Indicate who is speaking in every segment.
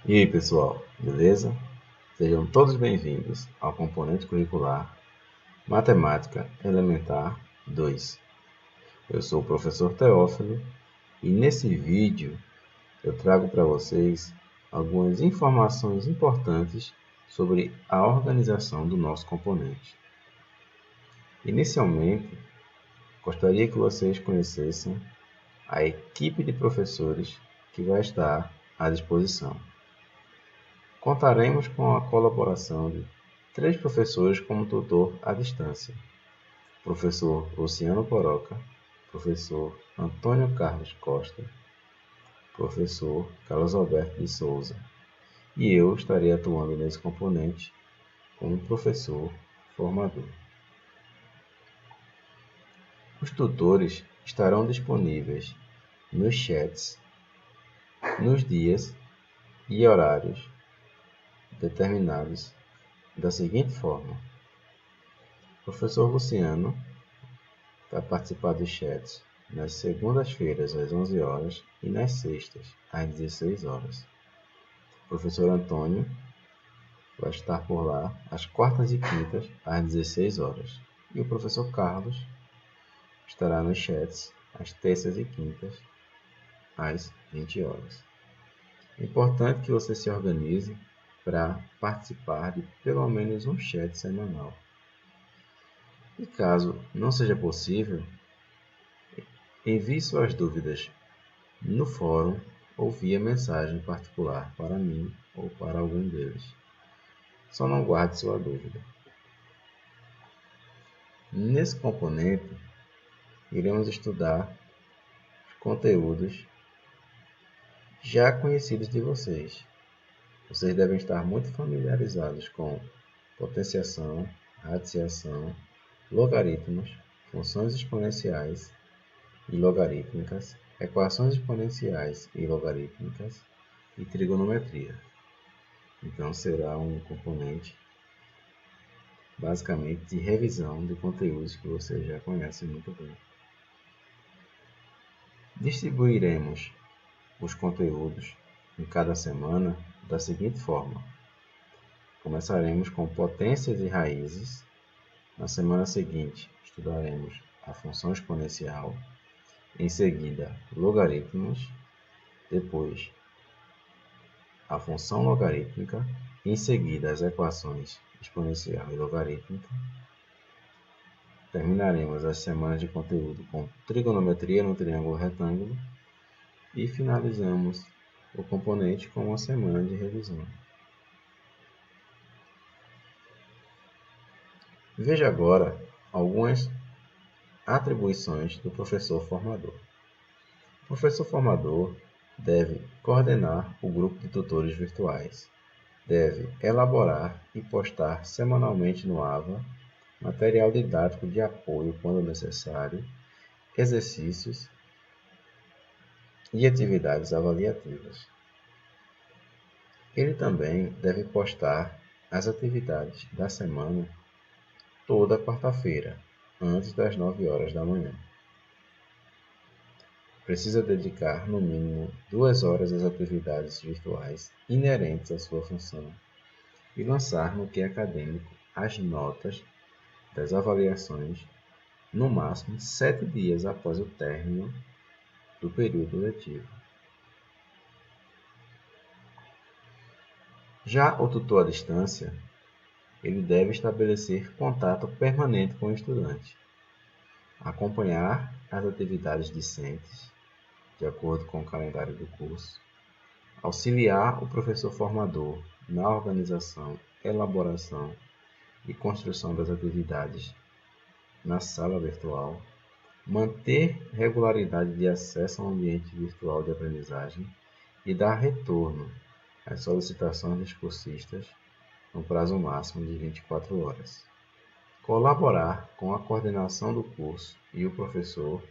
Speaker 1: E aí, pessoal, beleza? Sejam todos bem-vindos ao componente curricular Matemática Elementar 2. Eu sou o professor Teófilo e nesse vídeo eu trago para vocês algumas informações importantes sobre a organização do nosso componente. Inicialmente, gostaria que vocês conhecessem a equipe de professores que vai estar à disposição. Contaremos com a colaboração de 3 professores como tutor à distância: professor Luciano Poroca, professor Antônio Carlos Costa, professor Carlos Alberto de Souza, e eu estarei atuando nesse componente como professor formador. Os tutores estarão disponíveis nos chats, nos dias e horários determinados da seguinte forma: o professor Luciano vai participar dos chats nas segundas-feiras às 11 horas e nas sextas às 16 horas. O professor Antônio vai estar por lá às quartas e quintas às 16 horas. E o professor Carlos estará nos chats às terças e quintas às 20 horas. É importante que você se organize para participar de pelo menos um chat semanal. E caso não seja possível, envie suas dúvidas no fórum ou via mensagem particular para mim ou para algum deles. Só não guarde sua dúvida. Nesse componente, iremos estudar os conteúdos já conhecidos de vocês. Vocês devem estar muito familiarizados com potenciação, radiciação, logaritmos, funções exponenciais e logarítmicas, equações exponenciais e logarítmicas e trigonometria. Então, será um componente basicamente de revisão de conteúdos que vocês já conhecem muito bem. Distribuiremos os conteúdos em cada semana da seguinte forma: começaremos com potências e raízes. Na semana seguinte, estudaremos a função exponencial, em seguida, logaritmos, depois a função logarítmica, em seguida as equações exponencial e logarítmica. Terminaremos as semanas de conteúdo com trigonometria no triângulo retângulo e finalizamos o componente com uma semana de revisão. Veja agora algumas atribuições do professor formador. O professor formador deve coordenar o grupo de tutores virtuais, deve elaborar e postar semanalmente no AVA material didático de apoio quando necessário, exercícios e atividades avaliativas. Ele também deve postar as atividades da semana toda quarta-feira, antes das 9 horas da manhã. Precisa dedicar no mínimo 2 horas às atividades virtuais inerentes à sua função e lançar no QI acadêmico as notas das avaliações no máximo 7 dias após o término do período letivo. Já o tutor à distância, ele deve estabelecer contato permanente com o estudante, acompanhar as atividades discentes, de acordo com o calendário do curso, auxiliar o professor formador na organização, elaboração e construção das atividades na sala virtual, manter regularidade de acesso ao ambiente virtual de aprendizagem e dar retorno às solicitações dos cursistas no prazo máximo de 24 horas. Colaborar com a coordenação do curso e o professor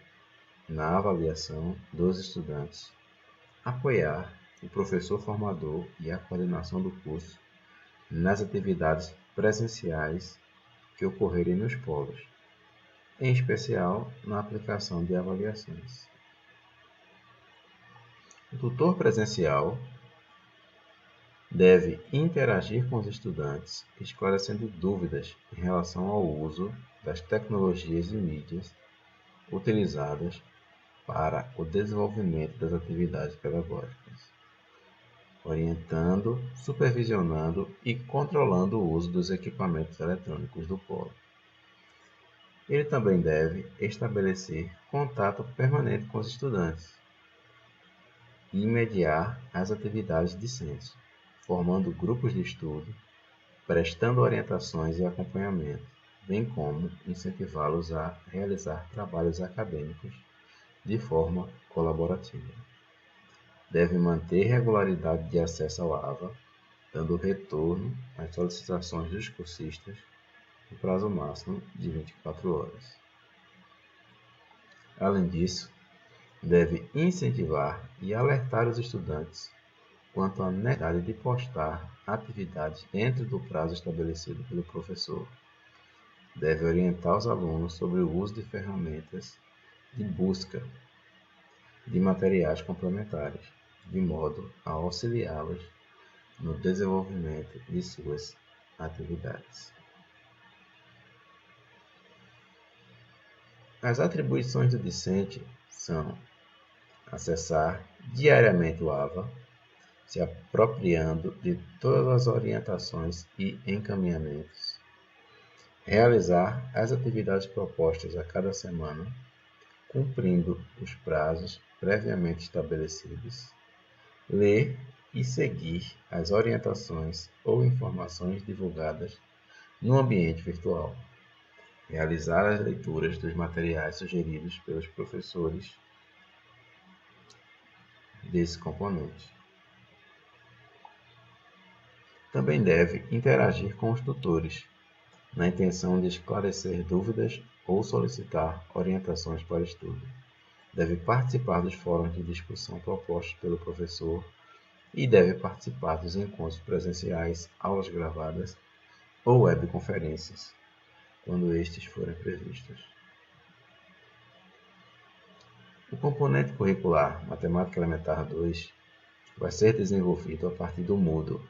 Speaker 1: na avaliação dos estudantes. Apoiar o professor formador e a coordenação do curso nas atividades presenciais que ocorrerem nos polos, em especial na aplicação de avaliações. O tutor presencial deve interagir com os estudantes, esclarecendo dúvidas em relação ao uso das tecnologias e mídias utilizadas para o desenvolvimento das atividades pedagógicas, orientando, supervisionando e controlando o uso dos equipamentos eletrônicos do polo. Ele também deve estabelecer contato permanente com os estudantes e mediar as atividades discentes, formando grupos de estudo, prestando orientações e acompanhamento, bem como incentivá-los a realizar trabalhos acadêmicos de forma colaborativa. Deve manter regularidade de acesso ao AVA, dando retorno às solicitações dos cursistas no prazo máximo de 24 horas. Além disso, deve incentivar e alertar os estudantes quanto à necessidade de postar atividades dentro do prazo estabelecido pelo professor. Deve orientar os alunos sobre o uso de ferramentas de busca de materiais complementares, de modo a auxiliá-los no desenvolvimento de suas atividades. As atribuições do discente são acessar diariamente o AVA, se apropriando de todas as orientações e encaminhamentos, realizar as atividades propostas a cada semana, cumprindo os prazos previamente estabelecidos, ler e seguir as orientações ou informações divulgadas no ambiente virtual, realizar as leituras dos materiais sugeridos pelos professores desse componente. Também deve interagir com os tutores, na intenção de esclarecer dúvidas ou solicitar orientações para estudo. Deve participar dos fóruns de discussão propostos pelo professor e deve participar dos encontros presenciais, aulas gravadas ou webconferências, quando estes forem previstos. O componente curricular Matemática Elementar 2 vai ser desenvolvido a partir do Moodle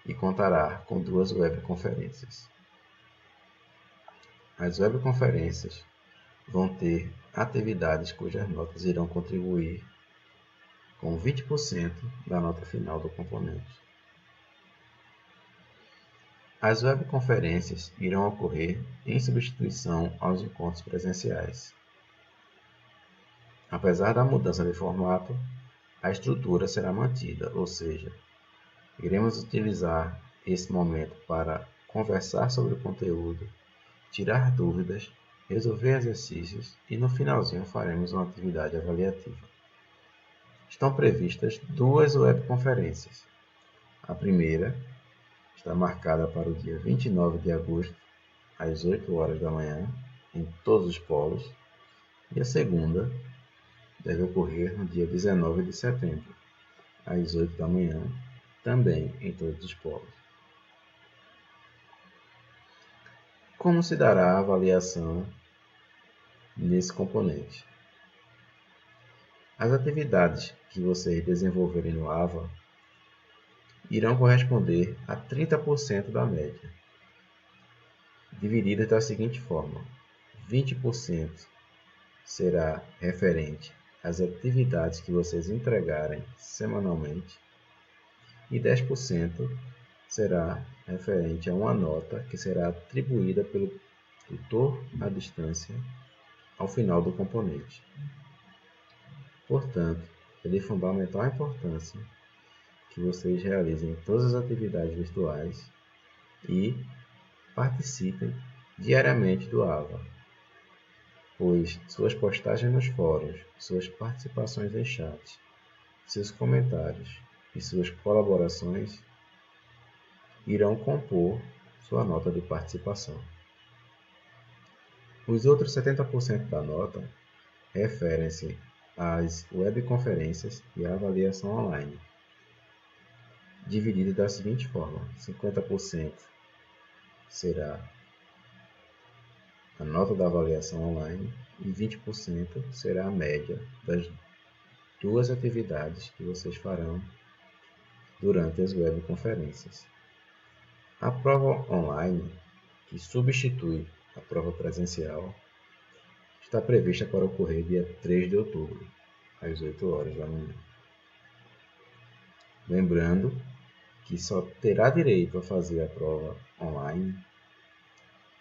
Speaker 1: e contará com 2 webconferências. As webconferências vão ter atividades cujas notas irão contribuir com 20% da nota final do componente. As webconferências irão ocorrer em substituição aos encontros presenciais. Apesar da mudança de formato, a estrutura será mantida, ou seja, iremos utilizar esse momento para conversar sobre o conteúdo, tirar dúvidas, resolver exercícios e no finalzinho faremos uma atividade avaliativa. Estão previstas 2 webconferências. A primeira está marcada para o dia 29 de agosto, às 8 horas da manhã, em todos os polos, e a segunda deve ocorrer no dia 19 de setembro, às 8 da manhã, também em todos os polos. Como se dará a avaliação nesse componente? As atividades que vocês desenvolverem no AVA irão corresponder a 30% da média, divididas da seguinte forma: 20% será referente às atividades que vocês entregarem semanalmente e 10% será referente a uma nota que será atribuída pelo tutor à distância ao final do componente. Portanto, é de fundamental importância que vocês realizem todas as atividades virtuais e participem diariamente do AVA, pois suas postagens nos fóruns, suas participações em chat, seus comentários e suas colaborações irão compor sua nota de participação. Os outros 70% da nota referem-se às webconferências e à avaliação online, dividido da seguinte forma: 50% será a nota da avaliação online e 20% será a média das 2 atividades que vocês farão durante as webconferências. A prova online, que substitui a prova presencial, está prevista para ocorrer dia 3 de outubro, às 8 horas da manhã. Lembrando que só terá direito a fazer a prova online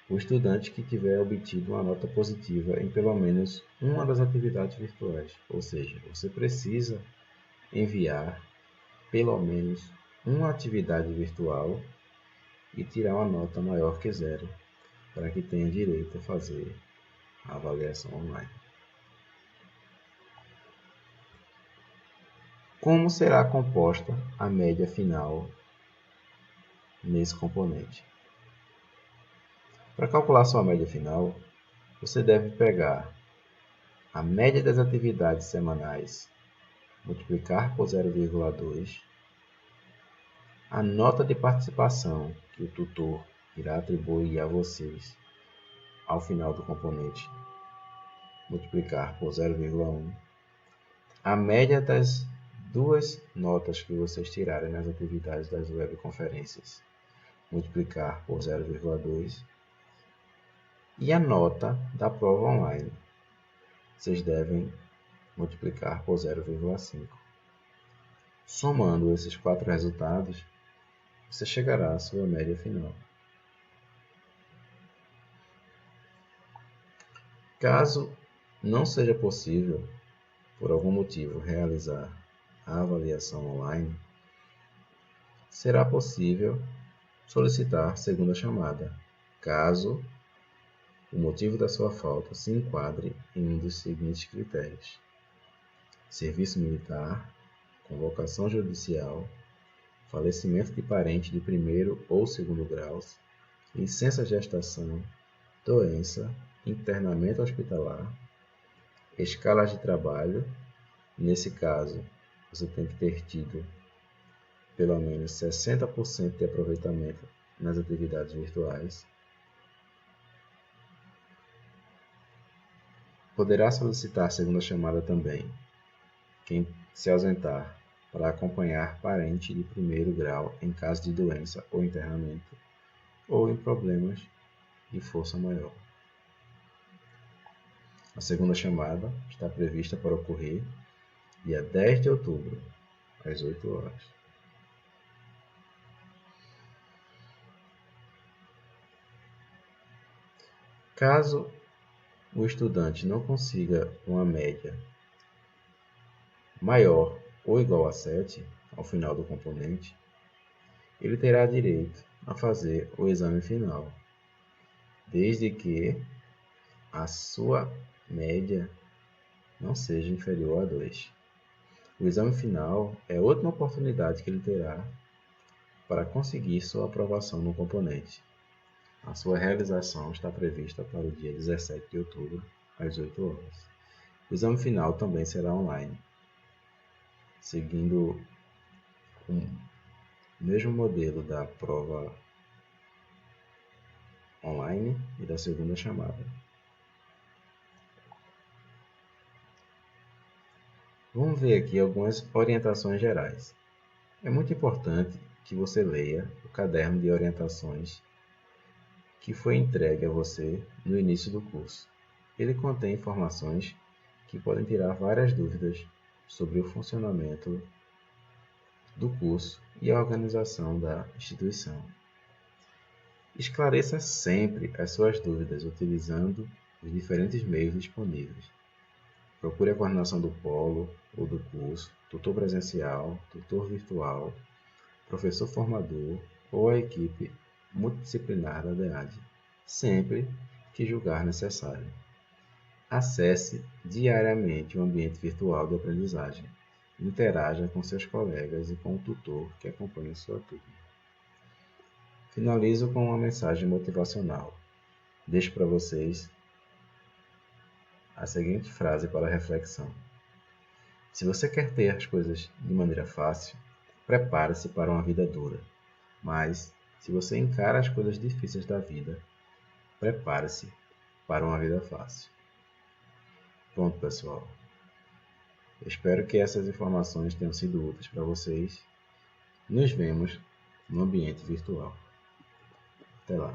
Speaker 1: o estudante que tiver obtido uma nota positiva em pelo menos uma das atividades virtuais. Ou seja, você precisa enviar pelo menos uma atividade virtual e tirar uma nota maior que 0, para que tenha direito a fazer a avaliação online. Como será composta a média final nesse componente? Para calcular sua média final, você deve pegar a média das atividades semanais, multiplicar por 0,2, a nota de participação que o tutor irá atribuir a vocês ao final do componente, multiplicar por 0,1, a média das duas notas que vocês tirarem nas atividades das webconferências, multiplicar por 0,2, e a nota da prova online. Vocês devem multiplicar por 0,5. Somando esses 4 resultados, você chegará à sua média final. Caso não seja possível, por algum motivo, realizar a avaliação online, será possível solicitar segunda chamada, caso o motivo da sua falta se enquadre em um dos seguintes critérios: serviço militar, convocação judicial, falecimento de parente de primeiro ou segundo graus, licença gestação, doença, internamento hospitalar, escalas de trabalho. Nesse caso, você tem que ter tido pelo menos 60% de aproveitamento nas atividades virtuais. Poderá solicitar segunda chamada também quem se ausentar para acompanhar parente de primeiro grau em caso de doença ou internamento, ou em problemas de força maior. A segunda chamada está prevista para ocorrer dia 10 de outubro, às 8 horas. Caso o estudante não consiga uma média maior ou igual a 7 ao final do componente, ele terá direito a fazer o exame final, desde que a sua média não seja inferior a 2. O exame final é a última oportunidade que ele terá para conseguir sua aprovação no componente. A sua realização está prevista para o dia 17 de outubro, às 8 horas. O exame final também será online, seguindo o mesmo modelo da prova online e da segunda chamada. Vamos ver aqui algumas orientações gerais. É muito importante que você leia o caderno de orientações que foi entregue a você no início do curso. Ele contém informações que podem tirar várias dúvidas sobre o funcionamento do curso e a organização da instituição. Esclareça sempre as suas dúvidas utilizando os diferentes meios disponíveis. Procure a coordenação do polo ou do curso, tutor presencial, tutor virtual, professor formador ou a equipe multidisciplinar da DEAD, sempre que julgar necessário. Acesse diariamente o ambiente virtual de aprendizagem. Interaja com seus colegas e com o tutor que acompanha sua turma. Finalizo com uma mensagem motivacional. Deixo para vocês a seguinte frase para reflexão: se você quer ter as coisas de maneira fácil, prepare-se para uma vida dura. Mas, se você encara as coisas difíceis da vida, prepare-se para uma vida fácil. Pronto, pessoal. Eu espero que essas informações tenham sido úteis para vocês Nos vemos no ambiente virtual. Até lá.